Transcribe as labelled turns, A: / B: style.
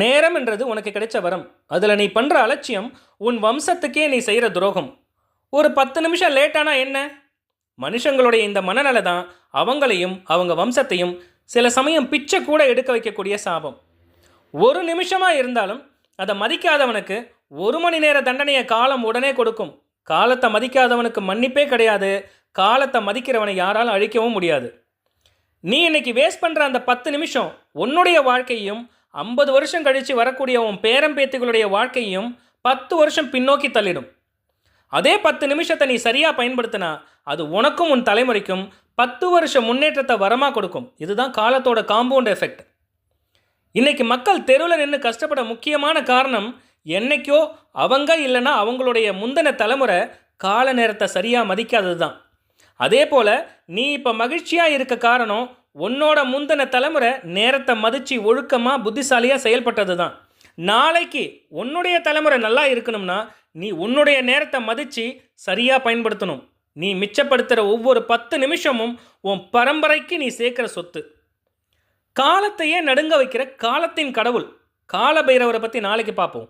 A: நேரம்ன்றது உனக்கு கிடைச்ச வரம். அதில் நீ பண்ணுற அலட்சியம் உன் வம்சத்துக்கே நீ செய்கிற துரோகம். ஒரு 10 நிமிஷம் லேட்டானா என்ன? மனுஷங்களுடைய இந்த மனநல தான் அவங்களையும் அவங்க வம்சத்தையும் சில சமயம் பிச்சை கூட எடுக்க வைக்கக்கூடிய சாபம். ஒரு நிமிஷமாக இருந்தாலும் அதை மதிக்காதவனுக்கு 1 மணி நேர தண்டனையை காலம் உடனே கொடுக்கும். காலத்தை மதிக்காதவனுக்கு மன்னிப்பே கிடையாது. காலத்தை மதிக்கிறவனை யாராலும் அழிக்கவும் முடியாது. நீ இன்னைக்கு வேஸ்ட் பண்ணுற அந்த 10 நிமிஷம் உன்னுடைய வாழ்க்கையும் 50 வருஷம் கழித்து வரக்கூடிய உன் பேரம்பேத்திகளுடைய வாழ்க்கையும் 10 வருஷம் பின்னோக்கி தள்ளிடும். அதே 10 நிமிஷத்தை நீ சரியாக பயன்படுத்தினா அது உனக்கும் உன் தலைமுறைக்கும் 10 வருஷம் முன்னேற்றத்தை வரமாக கொடுக்கும். இதுதான் காலத்தோட காம்பவுண்ட் எஃபெக்ட். இன்னைக்கு மக்கள் தெருவில் நின்று கஷ்டப்பட முக்கியமான காரணம் என்னைக்கோ அவங்க இல்லைன்னா அவங்களுடைய முந்தின தலைமுறை கால நேரத்தை சரியாக மதிக்காதது தான். அதே போல் நீ இப்போ மகிழ்ச்சியாக இருக்க காரணம் உன்னோட முந்தின தலைமுறை நேரத்தை மதித்து ஒழுக்கமாக புத்திசாலியாக செயல்பட்டது தான். நாளைக்கு உன்னுடைய தலைமுறை நல்லா இருக்கணும்னா நீ உன்னுடைய நேரத்தை மதித்து சரியாக பயன்படுத்தணும். நீ மிச்சப்படுத்துகிற ஒவ்வொரு 10 நிமிஷமும் உன் பரம்பரைக்கு நீ சேர்க்குற சொத்து. காலத்தையே நடுங்க வைக்கிற காலத்தின் கடவுள் கால பைரவரை பற்றி நாளைக்கு பார்ப்போம்.